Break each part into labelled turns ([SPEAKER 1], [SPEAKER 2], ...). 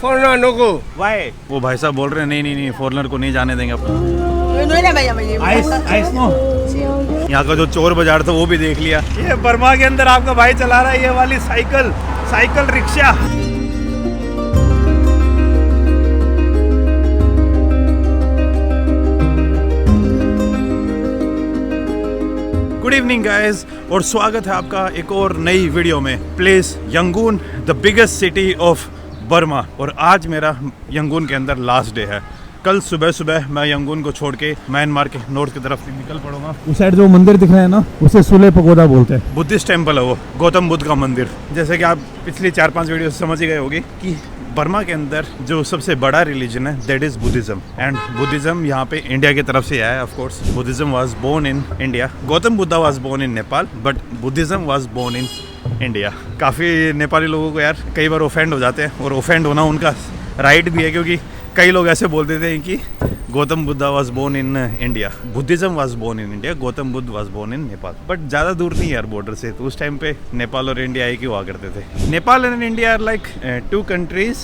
[SPEAKER 1] foreigner no go.
[SPEAKER 2] Why? वो भाई साहब बोल रहे हैं नहीं फॉरेनर को नहीं जाने देंगे अपन। Ice no. यहाँ का जो चोर बाजार था वो भी देख लिया। ये बर्मा के अंदर आपका भाई चला रहा है ये वाली cycle rickshaw. Good evening guys और स्वागत है आपका एक और नई वीडियो में। Place Yangon, the biggest city of Burma. और आज मेरा यंगून के अंदर लास्ट डे है। कल सुबह मैं यंगून को छोड़ के म्यांमार के नॉर्थ की तरफ निकल पड़ूंगा।
[SPEAKER 3] उस साइड जो मंदिर दिख रहा है ना, उसे सुले पगोदा बोलते हैं।
[SPEAKER 2] बुद्धिस्ट टेम्पल है वो, गौतम बुद्ध का मंदिर। जैसे कि आप पिछली 4-5 वीडियो से समझ ही गए होगी कि बर्मा के अंदर जो सबसे बड़ा रिलीजन है that is Buddhism. And Buddhism यहाँ पे इंडिया की तरफ से आया है। Of course Buddhism was born in India. Gautam Buddha was born in Nepal but Buddhism was born in India. काफ़ी नेपाली लोगों को यार कई बार ऑफेंड हो जाते हैं और ऑफेंड होना उनका राइट भी है, क्योंकि कई लोग ऐसे बोल देते हैं कि Gautam Buddha was born in India, Buddhism was born in India, Gautam Buddha was born in Nepal. But ज़्यादा दूर नहीं यार बॉर्डर से, तो उस टाइम पे नेपाल और इंडिया एक ही हुआ करते थे। Nepal and India are like two countries,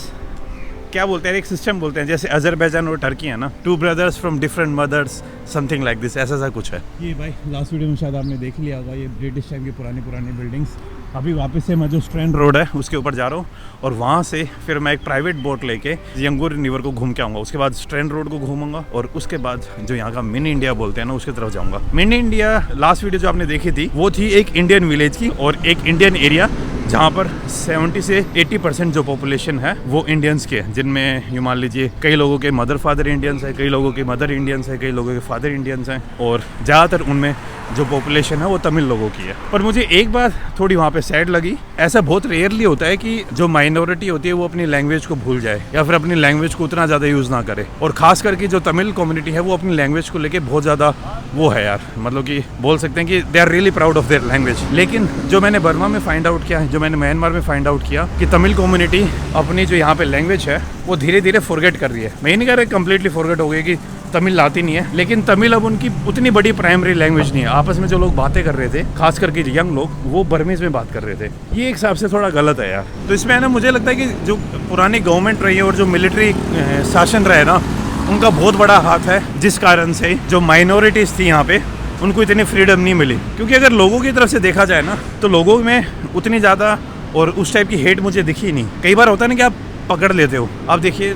[SPEAKER 2] क्या बोलते हैं, एक सिस्टम बोलते हैं, जैसे अजरबैजान और टर्की है ना, two brothers from different mothers, something like this, ऐसा कुछ है।
[SPEAKER 3] ये भाई लास्ट वीडियो में शायद आपने देख लिया होगा, ये ब्रिटिश टाइम की पुरानी बिल्डिंग्स। अभी वापस से मैं जो
[SPEAKER 2] स्ट्रैंड रोड है उसके ऊपर जा रहा हूँ और वहाँ से फिर मैं एक प्राइवेट बोट लेके यंगून रिवर को घूम के आऊँगा। उसके बाद स्ट्रैंड रोड को घूमूंगा और उसके बाद जो यहाँ का मिनी इंडिया बोलते हैं ना उसकी तरफ जाऊँगा। मिनी इंडिया लास्ट वीडियो जो आपने देखी थी वो थी एक इंडियन विलेज की और एक इंडियन एरिया जहाँ पर 70 से 80% जो पॉपुलेशन है वो इंडियंस के हैं, जिनमें यूँ मान लीजिए कई लोगों के मदर फादर इंडियंस है, कई लोगों के मदर इंडियंस है, कई लोगों के फादर इंडियंस हैं और ज़्यादातर उनमें जो पॉपुलेशन है वो तमिल लोगों की है। पर मुझे एक बात थोड़ी वहाँ पे सैड लगी, ऐसा बहुत रेयरली होता है कि जो माइनॉरिटी होती है वो अपनी लैंग्वेज को भूल जाए या फिर अपनी लैंग्वेज को उतना ज़्यादा यूज़ ना करे। और खास करके जो तमिल कम्युनिटी है वो अपनी लैंग्वेज को लेके बहुत ज़्यादा वो है यार, मतलब कि बोल सकते हैं कि they are really proud of their language. लेकिन जो मैंने बर्मा में फाइंड आउट किया, जो मैंने म्यांमार में फाइंड आउट किया कि तमिल कम्युनिटी अपनी जो यहाँ पे लैंग्वेज है वो धीरे धीरे फॉरगेट कर रही है। मैं नहीं कह रहा कंप्लीटली फॉरगेट हो गई कि तमिल आती नहीं है, लेकिन तमिल अब उनकी उतनी बड़ी प्राइमरी लैंग्वेज नहीं है। आपस में जो लोग बातें कर रहे थे, खास करके यंग लोग, वो बर्मीज में बात कर रहे थे। ये एक हिसाब से थोड़ा गलत है यार। तो इसमें है ना, मुझे लगता है कि जो पुरानी गवर्नमेंट रही है और जो मिलिट्री शासन रहे ना, उनका बहुत बड़ा हाथ है, जिस कारण से जो माइनॉरिटीज़ थी यहाँ पे उनको इतनी फ्रीडम नहीं मिली। क्योंकि अगर लोगों की तरफ से देखा जाए ना तो लोगों में उतनी ज़्यादा और उस टाइप की हेट मुझे दिखी नहीं। कई बार होता है ना कि आप पकड़ लेते हो। आप देखिए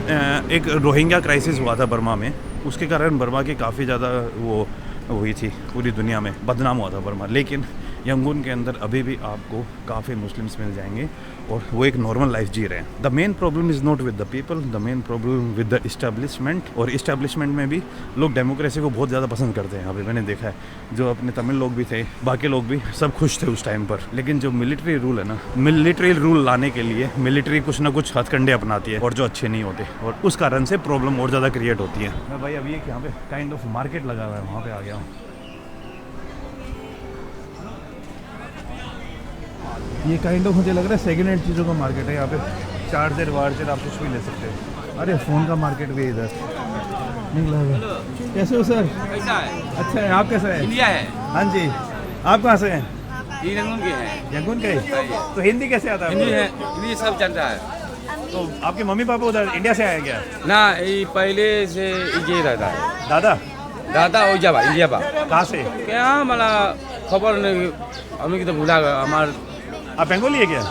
[SPEAKER 2] एक रोहिंग्या क्राइसिस हुआ था बर्मा में, उसके कारण बर्मा की काफ़ी ज़्यादा वो हुई थी, पूरी दुनिया में बदनाम हुआ था बर्मा। लेकिन यंगून के अंदर अभी भी आपको काफ़ी मुस्लिम्स मिल जाएंगे और वो एक नॉर्मल लाइफ जी रहे हैं। The main problem is not with the people, the main problem with the establishment. और इस्टेब्लिशमेंट में भी लोग डेमोक्रेसी को बहुत ज़्यादा पसंद करते हैं। अभी मैंने देखा है जो अपने तमिल लोग भी थे, बाकी लोग भी सब खुश थे उस टाइम पर। लेकिन जो मिलिट्री रूल है ना, मिलिट्री रूल लाने के लिए मिलिट्री कुछ ना कुछ हथकंडे अपनाती है और जो अच्छे नहीं होते, और उस कारण से प्रॉब्लम और ज़्यादा क्रिएट होती है। मैं भाई अभी एक यहाँ पे काइंड ऑफ मार्केट लगा हुआ है, वहाँ पे आ गया हूँ।
[SPEAKER 3] ये काइंड ऑफ मुझे लग रहा है सेकेंड हैंड चीज़ों का मार्केट है। यहाँ पे चार्जर वार्जर आप कुछ भी ले सकते हैं। अरे फ़ोन का मार्केट भी इधर निकला है। कैसे हो सर?
[SPEAKER 4] कैसा है?
[SPEAKER 3] अच्छा है, आप कैसे हैं?
[SPEAKER 4] इंडिया है।
[SPEAKER 3] हाँ जी, आप कहाँ से हैं?
[SPEAKER 4] ये यंगून के हैं।
[SPEAKER 3] यंगून के? तो हिंदी कैसे आता है?
[SPEAKER 4] हिंदी है, हिंदी सब जानता है।
[SPEAKER 3] तो आपके मम्मी पापा उधर इंडिया से आया क्या?
[SPEAKER 4] ना ये पहले से ये रहता है।
[SPEAKER 3] दादा
[SPEAKER 4] ओजाबा इंडिया बा।
[SPEAKER 3] कहाँ से?
[SPEAKER 4] क्या मला खबर नहीं, हमें की तो भूला गया हमार।
[SPEAKER 3] आप बंगाली है क्या?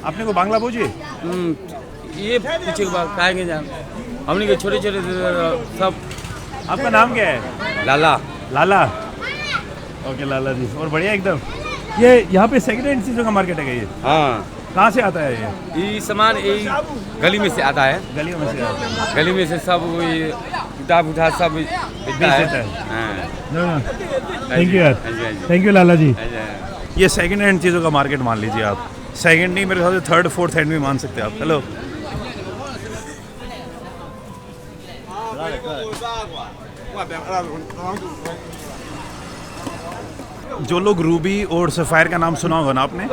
[SPEAKER 3] आपने को बांग्ला बोझी?
[SPEAKER 4] ये पीछे के बाद खाएंगे जान, हमने के छोटे छोटे सब।
[SPEAKER 3] आपका नाम क्या है?
[SPEAKER 4] लाला।
[SPEAKER 3] ओके लाला जी, और बढ़िया एकदम। ये यहाँ पे सेकेंड हैंड चीज़ों का मार्केट है क्या ये?
[SPEAKER 4] हाँ।
[SPEAKER 3] कहाँ से आता है
[SPEAKER 4] ये सामान यही गली में से आता है।
[SPEAKER 3] गलियों में से आता है?
[SPEAKER 4] गली में से सब किताब उठा सब बिकता है।
[SPEAKER 3] थैंक यू यार, थैंक यू लाला जी।
[SPEAKER 2] ये सेकंड हैंड चीज़ों का मार्केट मान लीजिए आप। सेकंड नहीं, मेरे ख्याल से थर्ड फोर्थ हैंड भी मान सकते हैं आप। हेलो, जो लोग रूबी और सफ़ायर का नाम सुना होगा ना आपने,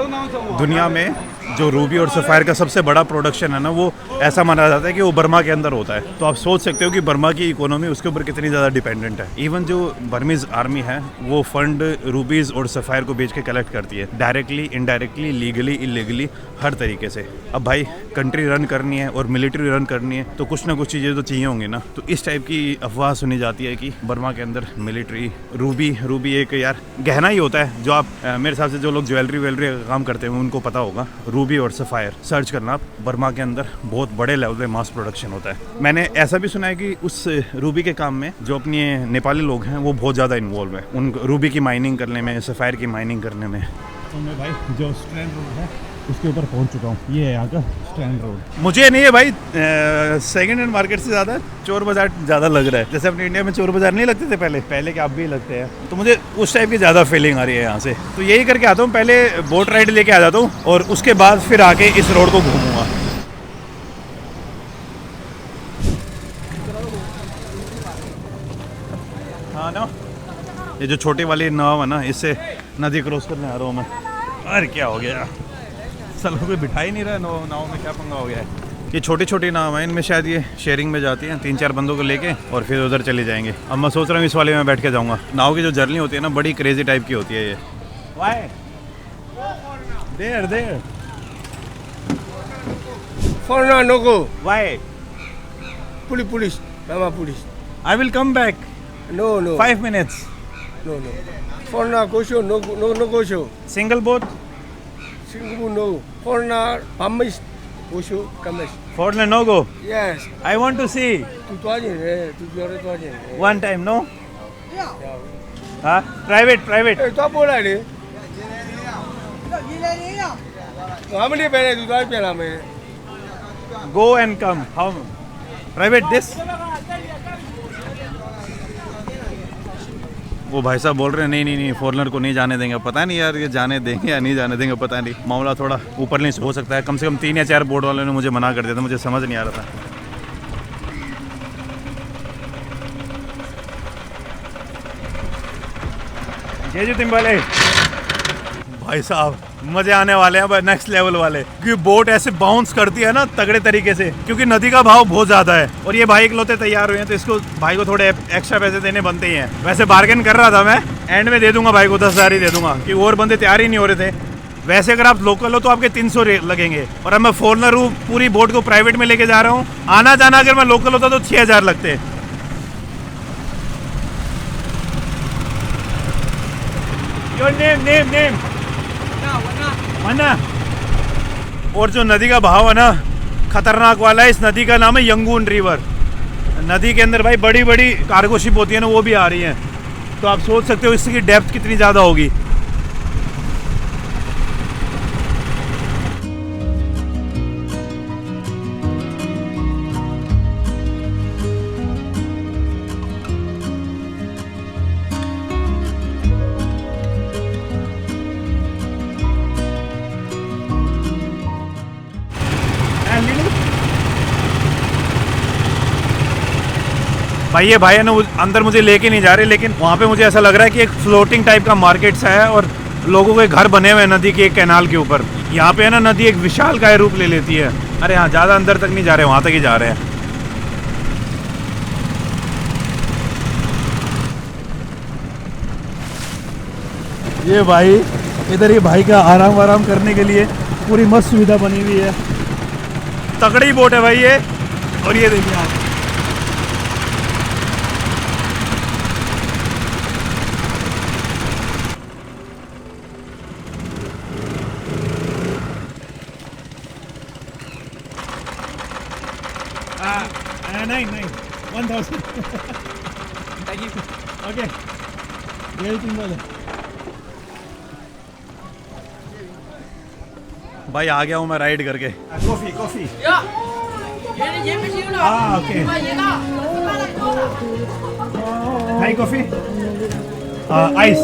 [SPEAKER 2] दुनिया में जो रूबी और सफ़ायर का सबसे बड़ा प्रोडक्शन है ना, वो ऐसा माना जाता है कि वो बर्मा के अंदर होता है। तो आप सोच सकते हो कि बर्मा की इकोनॉमी उसके ऊपर कितनी ज़्यादा डिपेंडेंट है। इवन जो बर्मीज आर्मी है वो फंड रूबीज़ और सफ़ायर को बेच के कलेक्ट करती है, डायरेक्टली, इनडायरेक्टली, लीगली, इलीगली, हर तरीके से। अब भाई कंट्री रन करनी है और मिलिट्री रन करनी है तो कुछ ना कुछ चीज़ें तो चाहिए होंगी ना। तो इस टाइप की अफवाह सुनी जाती है कि बर्मा के अंदर मिलिट्री, रूबी एक यार गहना ही होता है जो आप मेरे हिसाब से जो लोग ज्वेलरी का काम करते हैं उनको पता होगा। रूबी और सफ़ायर सर्च करना आप, बर्मा के अंदर बहुत बड़े लेवल पे मास प्रोडक्शन होता है। मैंने ऐसा भी सुना है कि उस रूबी के काम में जो अपने नेपाली लोग हैं वो बहुत ज़्यादा इन्वॉल्व है, उन रूबी की माइनिंग करने में, सफ़ायर की माइनिंग करने में। तो मैं भाई जो स्ट्रैंड रोड है उसके ऊपर पहुंच चुका हूँ। ये है यहाँ का स्ट्रैंड रोड। मुझे नहीं है भाई सेकंड हैंड मार्केट से ज़्यादा चोर बाज़ार ज़्यादा लग रहा है। जैसे अपने इंडिया में चोर बाज़ार नहीं लगते थे पहले के आप भी लगते हैं, तो मुझे उस टाइप की ज़्यादा फीलिंग आ रही है यहाँ से। तो यही करके आता हूँ, पहले बोट राइड लेके आ जाता हूँ और उसके बाद फिर आके इस रोड को घूमूंगा। हाँ ना, ये जो छोटी वाली नाव है ना, इससे नदी क्रॉस करने आ रहा हूँ मैं। अरे क्या हो गया, सालों कोई बिठा ही नहीं रहा नाव में, क्या पंगा हो गया है। ये छोटी छोटी नाव है, इनमें शायद ये शेयरिंग में जाती हैं, 3-4 बंदों को लेके और फिर उधर चले जाएंगे। अब मैं सोच रहा हूँ इस वाले में बैठ के जाऊँगा। नाव की जो जर्नी होती है ना, बड़ी क्रेजी टाइप की होती है ये। Why there
[SPEAKER 1] Foreigner no go.
[SPEAKER 2] Why
[SPEAKER 1] Police. Mama police.
[SPEAKER 2] I will come back
[SPEAKER 1] No.
[SPEAKER 2] 5 minutes
[SPEAKER 1] No. Foreigner go show. No go show.
[SPEAKER 2] Single boat
[SPEAKER 1] Singapore no. Foreigner Pamis go show. Kamis.
[SPEAKER 2] Foreigner no go.
[SPEAKER 1] Yes.
[SPEAKER 2] I want to see
[SPEAKER 1] Tu tuaje. Tu juara tuaje.
[SPEAKER 2] One time no. हाँ private
[SPEAKER 1] Eh, tu apa lah ni? How many pera tu tuaje pera me?
[SPEAKER 2] Go and come. How private this. वो भाई साहब बोल रहे हैं नहीं foreigner को नहीं जाने देंगे। पता नहीं यार ये जाने देंगे या नहीं जाने देंगे, पता नहीं। मामला थोड़ा ऊपर नीचे हो सकता है। कम से कम 3 या 4 बोर्ड वालों ने मुझे मना कर दिया था, मुझे समझ नहीं आ रहा था। ये जो तिम्बाले भाई साहब मजे आने वाले हैं भाई, नेक्स्ट लेवल वाले। क्योंकि बोट ऐसे बाउंस करती है ना तगड़े तरीके से, क्योंकि नदी का भाव बहुत ज्यादा है। और ये भाई इकलौते तैयार हुए हैं तो इसको भाई को थोड़े एक्स्ट्रा पैसे देने बनते ही हैं। वैसे बार्गेन कर रहा था मैं, एंड में दे दूंगा भाई को 10,000 ही दे दूंगा, कि और बंदे तैयार ही नहीं हो रहे थे। वैसे अगर आप लोकल हो तो आपके 300 लगेंगे, और अब मैं फॉरनर हूँ, पूरी बोट को प्राइवेट में लेके जा रहा हूँ। आना जाना अगर मैं लोकल होता तो 6,000 लगते। योर नेम मन्ना। और जो नदी का बहाव है ना खतरनाक वाला है। इस नदी का नाम है यंगून रिवर। नदी के अंदर भाई बड़ी बड़ी कार्गो शिप होती है ना, वो भी आ रही हैं। तो आप सोच सकते हो इसकी डेप्थ कितनी ज़्यादा होगी। भाई ये भाई है ना अंदर मुझे लेके नहीं जा रहे, लेकिन वहाँ पे मुझे ऐसा लग रहा है कि एक फ्लोटिंग टाइप का मार्केट सा है और लोगों के घर बने हुए हैं नदी के एक कैनाल के ऊपर। यहाँ पे है ना नदी एक विशाल काय रूप ले लेती है। अरे हाँ, ज़्यादा अंदर तक नहीं जा रहे, वहाँ तक ही जा रहे हैं।
[SPEAKER 3] ये भाई इधर, ये भाई का आराम करने के लिए पूरी मस्त सुविधा बनी हुई है।
[SPEAKER 2] तगड़ी बोट है भाई ये। और ये देखिए आप, नहीं 1000 ओके।
[SPEAKER 3] ये तुम बोले
[SPEAKER 2] भाई आ गया हूँ मैं राइड करके। Coffee okay. Hi coffee, ice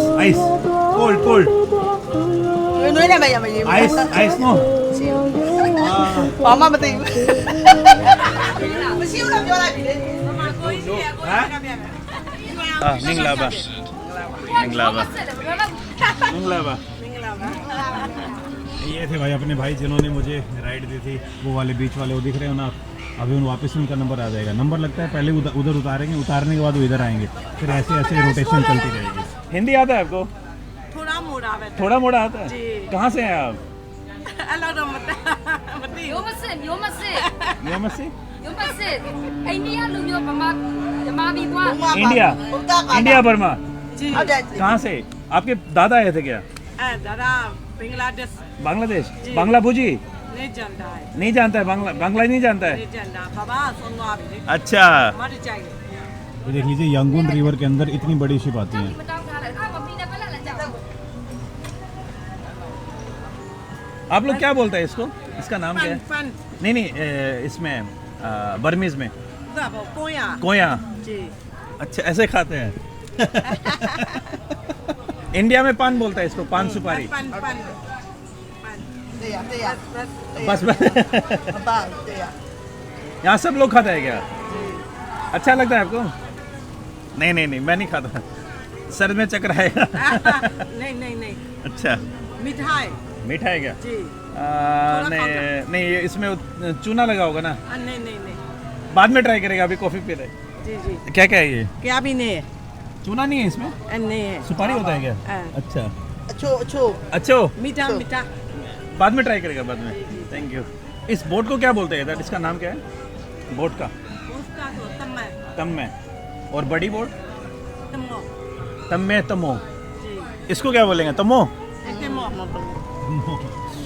[SPEAKER 2] cold ice no.
[SPEAKER 5] Mama betul.
[SPEAKER 2] Minglaba. ये थे भाई अपने भाई जिन्होंने मुझे राइड दी थी, वो वाले बीच वाले, वो दिख रहे हो ना। अभी उन वापस उनका नंबर आ जाएगा। नंबर लगता है पहले उधर उतारेंगे, उतारने के बाद वो इधर आएंगे, फिर ऐसे ऐसे रोटेशन चलती रहेगी। हिंदी आता है आपको?
[SPEAKER 5] थोड़ा मोड़ा है
[SPEAKER 2] थोड़ा मोड़ा आता है?
[SPEAKER 5] जी।
[SPEAKER 2] कहाँ से हैं आप?
[SPEAKER 6] Yo masin, yo masin,
[SPEAKER 2] यो मस्सी?
[SPEAKER 6] yo masin. India lu yo mama, mami gua.
[SPEAKER 2] India? India Burma?
[SPEAKER 5] जी
[SPEAKER 2] कहाँ से? आपके दादा आए थे क्या?
[SPEAKER 5] दादा बांग्लादेश
[SPEAKER 2] बांग्लादेश?
[SPEAKER 5] जी।
[SPEAKER 2] बांग्ला भुजी?
[SPEAKER 5] नहीं जानता है
[SPEAKER 2] नहीं जानता है बांग्ला नहीं जानता है?
[SPEAKER 5] नहीं जानता बाबा सुनो आप
[SPEAKER 2] अच्छा।
[SPEAKER 5] मर जाएंगे
[SPEAKER 2] ये देख लीजिए, यंगून रिवर के अंदर इतनी बड़ी शिप आती है। आप लोग क्या बोलते हैं इसको? इसका नाम क्या है?
[SPEAKER 5] फन
[SPEAKER 2] नहीं इसमें बर्मीज में
[SPEAKER 5] कोया
[SPEAKER 2] कोया।
[SPEAKER 5] जी
[SPEAKER 2] अच्छा, ऐसे खाते हैं। इंडिया में पान बोलता है इसको, पान सुपारी।
[SPEAKER 5] फन फन
[SPEAKER 2] बस यहाँ सब लोग खाता है क्या? अच्छा लगता है आपको? नहीं मैं नहीं खाता, सर में चक्कर आएगा।
[SPEAKER 5] नहीं
[SPEAKER 2] अच्छा,
[SPEAKER 5] मिठाई
[SPEAKER 2] मीठा है क्या?
[SPEAKER 5] जी
[SPEAKER 2] नहीं इसमें चूना लगा होगा ना।
[SPEAKER 5] नहीं
[SPEAKER 2] बाद में ट्राई करेगा, अभी कॉफी पी रहे।
[SPEAKER 5] जी जी
[SPEAKER 2] क्या है ये?
[SPEAKER 5] क्या भी नहीं है
[SPEAKER 2] चूना नहीं है इसमें?
[SPEAKER 5] नहीं है
[SPEAKER 2] सुपारी होता है क्या? अच्छा अच्छा,
[SPEAKER 5] मीठा मीठा
[SPEAKER 2] बाद में ट्राई करेगा, बाद में। Thank you. इस बोट को क्या बोलते हैं इधर? इसका नाम क्या है बोट का?
[SPEAKER 5] उसका तो
[SPEAKER 2] तम्मे। और बड़ी बोट?
[SPEAKER 5] तम्मो
[SPEAKER 2] तम्मो।
[SPEAKER 5] जी
[SPEAKER 2] इसको क्या बोलेंगे? तम्मो।
[SPEAKER 5] तम्मो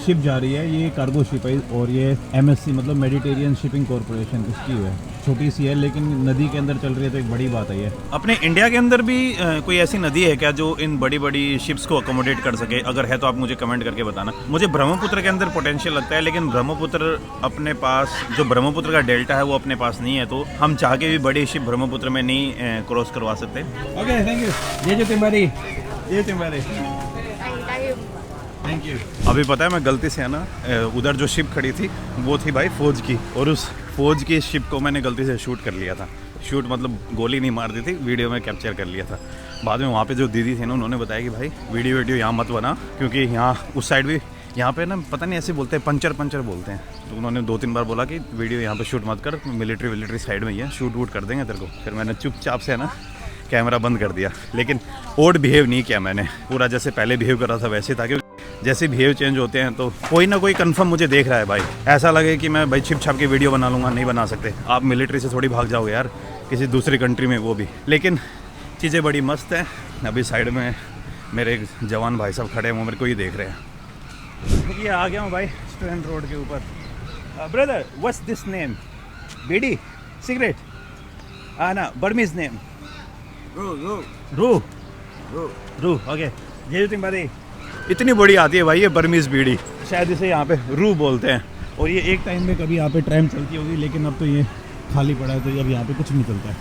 [SPEAKER 3] शिप जा रही है, ये कार्गो शिप है और ये MSC मतलब मेडिटेरियन शिपिंग कॉरपोरेशन इसकी है। छोटी सी है लेकिन नदी के अंदर चल रही है, तो एक बड़ी बात है ये।
[SPEAKER 2] अपने इंडिया के अंदर भी कोई ऐसी नदी है क्या जो इन बड़ी बड़ी शिप्स को अकोमोडेट कर सके? अगर है तो आप मुझे कमेंट करके बताना। मुझे ब्रह्मपुत्र के अंदर पोटेंशियल लगता है, लेकिन ब्रह्मपुत्र अपने पास, जो ब्रह्मपुत्र का डेल्टा है वो अपने पास नहीं है, तो हम चाह के भी बड़ी शिप ब्रह्मपुत्र में नहीं क्रॉस करवा सकते। Okay, thank you. Thank you. अभी पता है मैं गलती से है ना, उधर जो शिप खड़ी थी वो थी भाई फौज की, और उस फौज की शिप को मैंने गलती से शूट कर लिया था। शूट मतलब गोली नहीं मार दी थी, वीडियो में कैप्चर कर लिया था। बाद में वहाँ पे जो दीदी थी ना, उन्होंने बताया कि भाई वीडियो यहाँ मत बना, क्योंकि यहाँ उस साइड भी यहाँ पे ना पता नहीं ऐसे बोलते हैं, पंचर बोलते हैं। तो उन्होंने 2-3 बार बोला कि वीडियो यहाँ पे शूट मत कर, मिलिट्री साइड में ही है, शूट वूट कर देंगे तेरे को। फिर मैंने चुपचाप से है ना कैमरा बंद कर दिया, लेकिन ओड बिहेव नहीं किया मैंने, पूरा जैसे पहले बिहेव कर रहा था वैसे था। क्योंकि जैसे बिहेव चेंज होते हैं तो कोई ना कोई कंफर्म मुझे देख रहा है भाई। ऐसा लगे कि मैं भाई छिप छाप के वीडियो बना लूँगा, नहीं बना सकते। आप मिलिट्री से थोड़ी भाग जाओगे यार, किसी दूसरी कंट्री में, वो भी। लेकिन चीज़ें बड़ी मस्त हैं। अभी साइड में मेरे एक जवान भाई साहब खड़े हैं, वो मेरे को ही देख रहे हैं। ये आ गया हूँ भाई स्ट्रैंड रोड के ऊपर। Brother, what's this name? Bidi cigarette? ना, बर्मीज नेम? रू। ओके, ये तुम बात इतनी बड़ी आती है भाई ये बर्मीज बीड़ी, शायद इसे यहाँ पे रू बोलते हैं। और ये एक टाइम में कभी यहाँ पे ट्रैम चलती होगी, लेकिन अब तो ये खाली पड़ा है, तो अब यहाँ पे कुछ नहीं चलता है।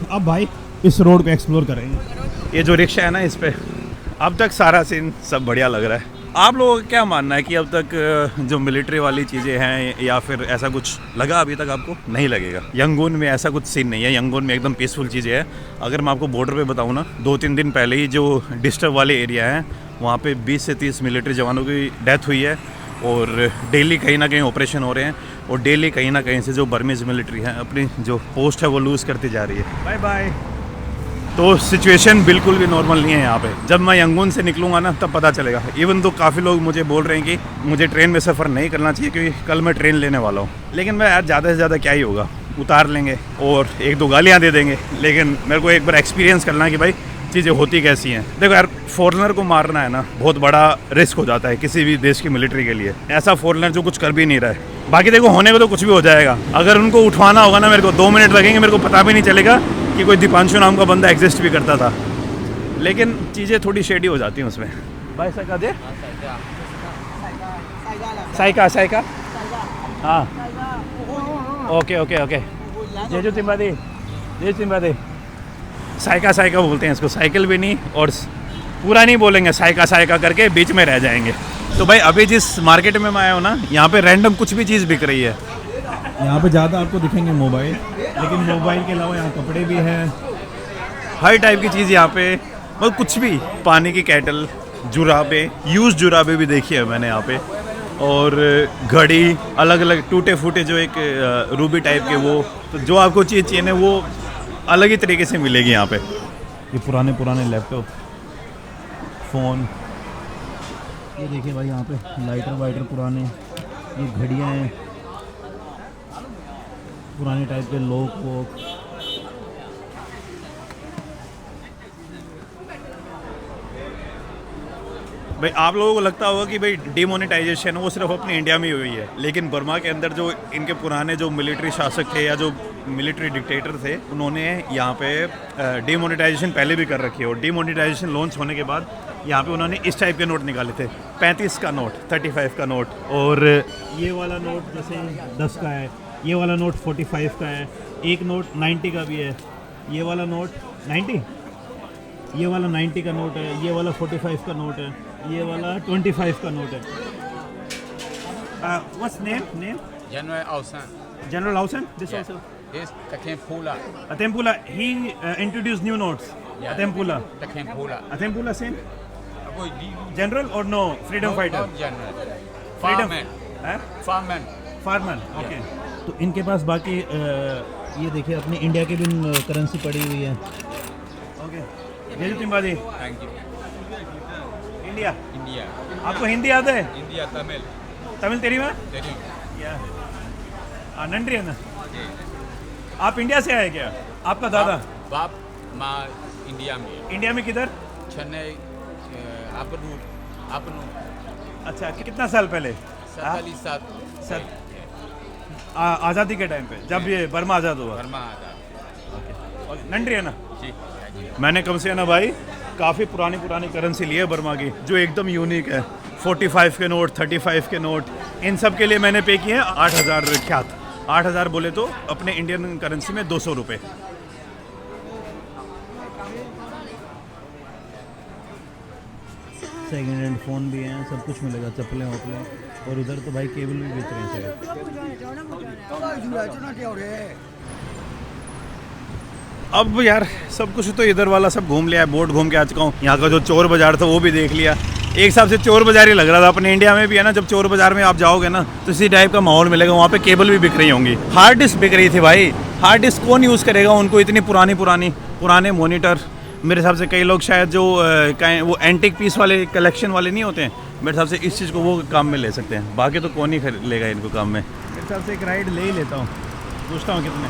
[SPEAKER 2] अब भाई इस रोड को एक्सप्लोर करेंगे। ये जो रिक्शा है ना, इस पे अब तक सारा सीन सब बढ़िया लग रहा है। आप लोगों का क्या मानना है कि अब तक जो मिलिट्री वाली चीज़ें हैं, या फिर ऐसा कुछ लगा अभी तक आपको? नहीं लगेगा। यंगून में ऐसा कुछ सीन नहीं है, यंगून में एकदम पीसफुल चीज़ें हैं। अगर मैं आपको बॉर्डर पे बताऊँ ना, 2-3 दिन पहले ही जो डिस्टर्ब वाले एरिया हैं, वहाँ पे 20 से 30 मिलिट्री जवानों की डेथ हुई है, और डेली कहीं ना कहीं ऑपरेशन हो रहे हैं, और डेली कहीं ना कहीं से जो बर्मीज मिलिट्री है अपनी जो पोस्ट है वो लूज़ करती जा रही है। Bye bye. तो सिचुएशन बिल्कुल भी नॉर्मल नहीं है यहाँ पे। जब मैं यंगून से निकलूँगा ना, तब पता चलेगा। इवन तो काफ़ी लोग मुझे बोल रहे हैं कि मुझे ट्रेन में सफ़र नहीं करना चाहिए, क्योंकि कल मैं ट्रेन लेने वाला हूँ। लेकिन मैं यार ज़्यादा से ज़्यादा क्या ही होगा, उतार लेंगे और 1-2 गालियाँ दे देंगे। लेकिन मेरे को एक बार एक्सपीरियंस करना है कि भाई चीज़ें होती कैसी हैं। देखो यार, फॉरेनर को मारना है ना, बहुत बड़ा रिस्क हो जाता है किसी भी देश की मिलिट्री के लिए। ऐसा फॉरेनर जो कुछ कर भी नहीं रहा है। बाकी देखो, होने को तो कुछ भी हो जाएगा। अगर उनको उठवाना होगा ना, मेरे को 2 मिनट लगेंगे, मेरे को पता भी नहीं चलेगा कि कोई दीपांशु नाम का बंदा एग्जिस्ट भी करता था। लेकिन चीज़ें थोड़ी शेडी हो जाती हैं उसमें। भाई साइका दे, साइका हाँ, ओके। ये जो तिम्बादी साइका बोलते हैं इसको। साइकिल भी नहीं, और पूरा नहीं बोलेंगे, साइका करके बीच में रह जाएंगे। तो भाई अभी जिस मार्केट में मैं आया हूँ ना, यहाँ पे रैंडम कुछ भी चीज़ बिक रही है।
[SPEAKER 3] यहाँ पे ज़्यादा आपको दिखेंगे मोबाइल, लेकिन मोबाइल के अलावा यहाँ कपड़े भी हैं,
[SPEAKER 2] हर टाइप की चीज़ यहाँ पे, मतलब कुछ भी, पानी की कैटल, जुराबे, यूज जुराबे भी देखी है मैंने यहाँ पे, और घड़ी अलग अलग टूटे फूटे जो एक रूबी टाइप के, वो तो जो आपको चीज़ चाहिए ना वो अलग ही तरीके से मिलेगी यहाँ पे।
[SPEAKER 3] ये पुराने पुराने लैपटॉप, फ़ोन, ये देखिए भाई यहाँ पे लाइटर वाइटर पुराने, ये घड़ियाँ हैं पुराने टाइप के, लॉक वॉक।
[SPEAKER 2] भाई आप लोगों को लगता होगा कि भाई डिमोनेटाइजेशन वो सिर्फ अपने इंडिया में ही हुई है, लेकिन बर्मा के अंदर जो इनके पुराने जो मिलिट्री शासक थे या जो मिलिट्री डिक्टेटर थे, उन्होंने यहाँ पे डिमोनेटाइजेशन पहले भी कर रखी है। और डिमोनेटाइजेशन लॉन्च होने के बाद यहाँ पे उन्होंने इस टाइप के नोट निकाले थे, 35 का नोट, 35 का नोट, और
[SPEAKER 3] ये वाला नोट जैसे 10 का है, ये वाला नोट 45 का है, एक नोट 90 का भी है, ये वाला नोट 90, ये वाला 90 का नोट है, ये वाला 45 का नोट है, ये वाला 25 का नोट है। What's name?
[SPEAKER 4] General Ausan.
[SPEAKER 3] General Ausan? This also?
[SPEAKER 4] This Takempula.
[SPEAKER 3] Atempula, he introduced new notes.
[SPEAKER 4] Yeah.
[SPEAKER 3] Atempula.
[SPEAKER 4] Takempula.
[SPEAKER 3] Atempula same? General or no? Freedom fighter?
[SPEAKER 4] Not general.
[SPEAKER 3] Freedom.
[SPEAKER 4] Farman. Farman.
[SPEAKER 3] Farmer, okay. तो इनके पास बाकी ये देखिए अपनी India की भी currency पड़ी हुई है। ओके, जय तिम्बाजी।
[SPEAKER 4] Thank you.
[SPEAKER 3] India,
[SPEAKER 4] India.
[SPEAKER 3] आपको हिंदी आते है?
[SPEAKER 4] India Tamil.
[SPEAKER 3] तमिल तेरी में?
[SPEAKER 4] Teri.
[SPEAKER 3] या नंट्री है ना। आप इंडिया से आए क्या? आपका दादा?
[SPEAKER 4] बाप माँ इंडिया में.
[SPEAKER 3] इंडिया में किधर?
[SPEAKER 4] चेन्नई. आपनू.
[SPEAKER 3] अच्छा, कितना साल पहले?
[SPEAKER 4] 47.
[SPEAKER 3] आज़ादी के टाइम पे, जब ये बर्मा आज़ाद हुआ।
[SPEAKER 4] बर्मा आज़ाद.
[SPEAKER 3] नंट्री है ना।
[SPEAKER 4] जी.
[SPEAKER 2] मैंने कम से ना भाई काफ़ी पुरानी करेंसी ली है बर्मा की, जो एकदम यूनिक है। 45 के नोट, 35 के नोट, इन सब के लिए मैंने पे किए हैं 8,000 ख्यात। 8,000 बोले तो अपने इंडियन करेंसी में 200 रुपये।
[SPEAKER 3] सेकेंड हैंड फ़ोन भी हैं, सब कुछ मिलेगा, चप्पलें वप्पलें, और उधर तो भाई केबल भी बेच रहे हैं शायद।
[SPEAKER 2] अब यार सब कुछ तो इधर वाला सब घूम लिया है, बोट घूम के आ चुका हूँ। यहाँ का जो चोर बाज़ार था वो भी देख लिया। एक हिसाब से चोर बाज़ार ही लग रहा था। अपने इंडिया में भी है ना, जब चोर बाज़ार में आप जाओगे ना तो इसी टाइप का माहौल मिलेगा। वहाँ पे केबल भी बिक रही होंगी, हार्ड डिस्क बिक रही थी भाई। हार्ड डिस्क कौन यूज़ करेगा उनको, इतनी पुराने मोनीटर। मेरे हिसाब से कई लोग शायद जो वो एंटिक पीस वाले कलेक्शन वाले नहीं होते हैं, मेरे हिसाब से इस चीज़ को वो काम में ले सकते हैं, बाकी तो कौन ही लेगा इनको काम में।
[SPEAKER 3] मेरे हिसाब से एक राइड ले ही लेता हूँ, पूछता हूँ कितने।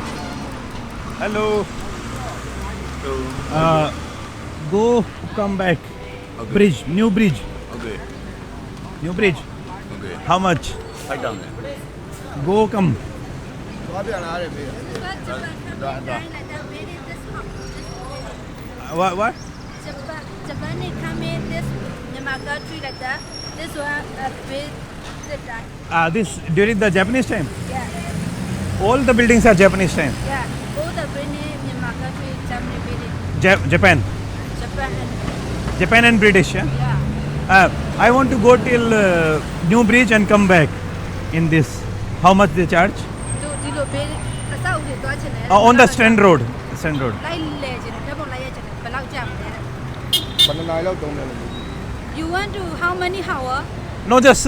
[SPEAKER 3] Hello, go come back, bridge, new bridge, new bridge, how much? Go come. What?
[SPEAKER 6] Japan they come in this Myanmar country like that. This one big the time.
[SPEAKER 3] This during the Japanese time.
[SPEAKER 6] Yeah,
[SPEAKER 3] All the buildings are Japanese time.
[SPEAKER 6] yeah. All the British Myanmar country Germany building.
[SPEAKER 3] Japan,
[SPEAKER 6] Japan and
[SPEAKER 3] Japan and British. Yeah.
[SPEAKER 6] yeah.
[SPEAKER 3] I want to go till New Bridge and come back in this. How much they charge?
[SPEAKER 6] Do you pay? Sao để toa trên này?
[SPEAKER 3] On the Strand Road. Strand Road.
[SPEAKER 6] Lai lệ trên này, nó bằng lai trên này, phải lao chạm này. You want to how many hour?
[SPEAKER 3] No, just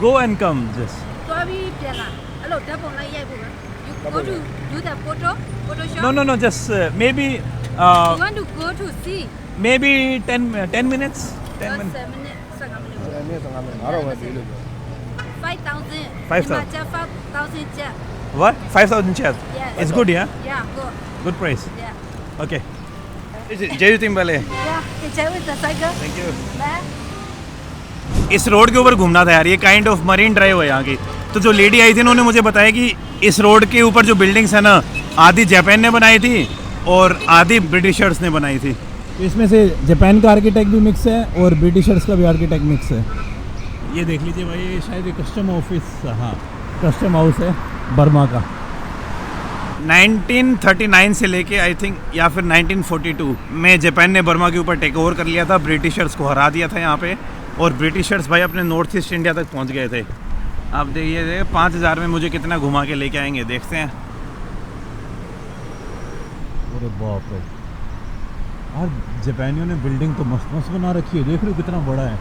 [SPEAKER 3] go and come. Just.
[SPEAKER 6] Toa bi tiền à? Alo, nó bằng lai vậy bữa. You go to do the photo shop?
[SPEAKER 3] No. Just maybe
[SPEAKER 6] You want to go to see?
[SPEAKER 3] maybe 10 minutes. 10 minutes.
[SPEAKER 6] 5,000.
[SPEAKER 3] 5,000.
[SPEAKER 6] 5,000 jet.
[SPEAKER 3] What? 5,000 shares.
[SPEAKER 6] Yes.
[SPEAKER 3] It's good, yeah.
[SPEAKER 6] Yeah, good.
[SPEAKER 3] Good price.
[SPEAKER 6] Yeah.
[SPEAKER 3] Okay.
[SPEAKER 2] जय तिम्बाले।
[SPEAKER 6] Yeah. Can you with the cycle?
[SPEAKER 3] Thank you.
[SPEAKER 6] Back.
[SPEAKER 2] इस road के ऊपर घूमना था यार, ये kind of marine drive है यहाँ की। तो जो लेडी आई थी उन्होंने मुझे बताया कि इस रोड के ऊपर जो बिल्डिंग्स है ना, आधी जापान ने बनाई थी और आधी ब्रिटिशर्स ने बनाई थी।
[SPEAKER 3] इसमें से जापान का आर्किटेक्ट भी मिक्स है और ब्रिटिशर्स का भी आर्किटेक्ट मिक्स है। ये देख लीजिए भाई, ये शायद कस्टम ऑफिस, हाँ कस्टम हाउस है बर्मा का।
[SPEAKER 2] 1939 से लेके आई थिंक या फिर 1942 में जापान ने बर्मा के ऊपर टेक ओवर कर लिया था, ब्रिटिशर्स को हरा दिया था यहाँ पे, और ब्रिटिशर्स भाई अपने नॉर्थ ईस्ट इंडिया तक पहुँच गए थे। आप देखिए 5,000 में मुझे कितना घुमा के लेके आएंगे, देखते हैं।
[SPEAKER 3] अरे बाप रे, यार जापानियों ने बिल्डिंग तो मस्त मस्त बना रखी है, देख रहे हो कितना बड़ा है।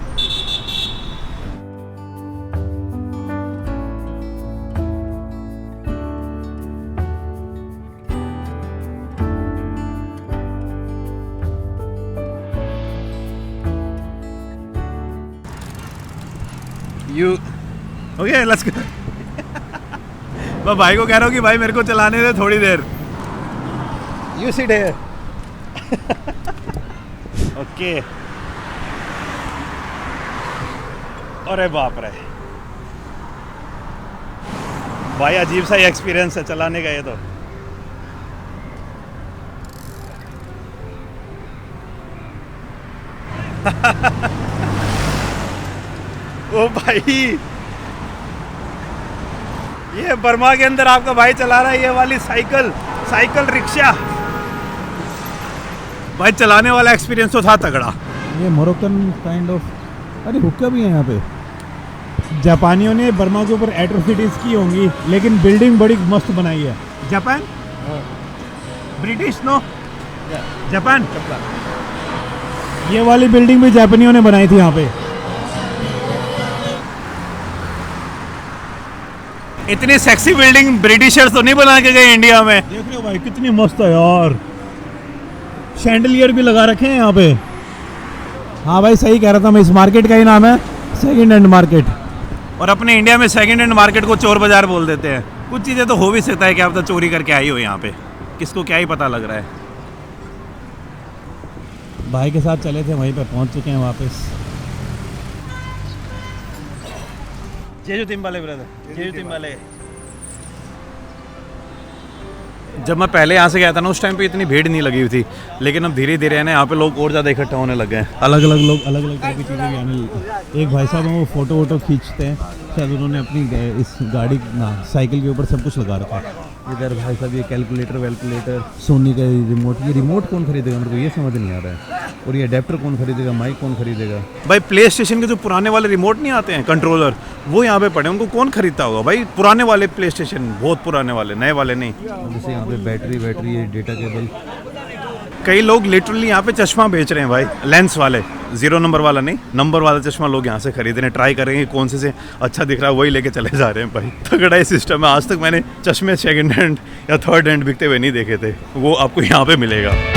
[SPEAKER 2] You okay let's go. मैं भाई को कह रहा हूँ कि भाई मेरे को चलाने दे थोड़ी देर। You sit here. ओके। अरे बाप रे भाई, अजीब सा एक्सपीरियंस है चलाने का ये तो। ओ भाई, ये बर्मा के अंदर आपका भाई चला रहा है ये वाली साइकिल रिक्शा। भाई चलाने वाला एक्सपीरियंस तो था तगड़ा।
[SPEAKER 3] ये मोरक्कन काइंड ऑफ, अरे हुक्का भी है यहाँ पे। जापानियों ने बर्मा के ऊपर एट्रोसिटीज की होंगी, लेकिन बिल्डिंग बड़ी मस्त बनाई है।
[SPEAKER 2] Japan, British no, Japan.
[SPEAKER 3] ये वाली बिल्डिंग भी जापानियों ने बनाई थी यहाँ पे।
[SPEAKER 2] इतनी सेक्सी बिल्डिंग ब्रिटिशर्स तो नहीं बना के गए इंडिया में।
[SPEAKER 3] देख रहे हो भाई कितनी मस्त है यार, शैंडलियर भी लगा रखे हैं यहाँ पे। हाँ भाई सही कह रहा था मैं, इस मार्केट का ही नाम है सेकंड हैंड मार्केट।
[SPEAKER 2] और अपने इंडिया में सेकंड हैंड मार्केट को चोर बाजार बोल देते हैं। कुछ चीज़ें तो हो भी सकता है कि आप तो चोरी करके आई हो यहाँ पे, किसको क्या ही पता लग रहा है।
[SPEAKER 3] भाई के साथ चले थे, वहीं पे पहुँच चुके हैं वापस।
[SPEAKER 2] जेजू तिम्बाले ब्रदर, जेजू तिम्बाले। जब मैं पहले यहाँ से गया था ना, उस टाइम पे इतनी भीड़ नहीं लगी हुई थी, लेकिन अब धीरे धीरे है ना यहाँ पे लोग और ज़्यादा इकट्ठा होने लग गए हैं।
[SPEAKER 3] अलग अलग लोग अलग अलग तरह की चीज़ें भी आने लगी। एक भाई साहब हैं वो फ़ोटो वोटो खींचते हैं, शायद उन्होंने अपनी इस गाड़ी ना साइकिल के ऊपर सब कुछ लगा रखा है। इधर भाई साहब ये कैलकुलेटर, सोनी का रिमोट। ये रिमोट कौन खरीदेगा मेरे को ये समझ नहीं आ रहा है। और ये अडेप्टर कौन खरीदेगा, माइक कौन खरीदेगा।
[SPEAKER 2] भाई प्ले स्टेशन के जो पुराने वाले रिमोट नहीं आते हैं कंट्रोलर, वो यहाँ पे पड़े, उनको कौन खरीदता होगा भाई। पुराने वाले प्ले स्टेशन, बहुत पुराने वाले, नए वाले नहीं।
[SPEAKER 3] जैसे यहाँ पे बैटरी डेटा केबल।
[SPEAKER 2] कई लोग लिटरली यहाँ पे चश्मा बेच रहे हैं भाई, लेंस वाले, 0 नंबर वाला नहीं, नंबर वाला चश्मा लोग यहाँ से खरीद रहे हैं। ट्राई करेंगे कौन से अच्छा दिख रहा है वही लेके चले जा रहे हैं भाई। तगड़ा ही सिस्टम है। आज तक मैंने चश्मे सेकंड हैंड या थर्ड हैंड बिकते हुए नहीं देखे थे, वो आपको यहाँ पे मिलेगा।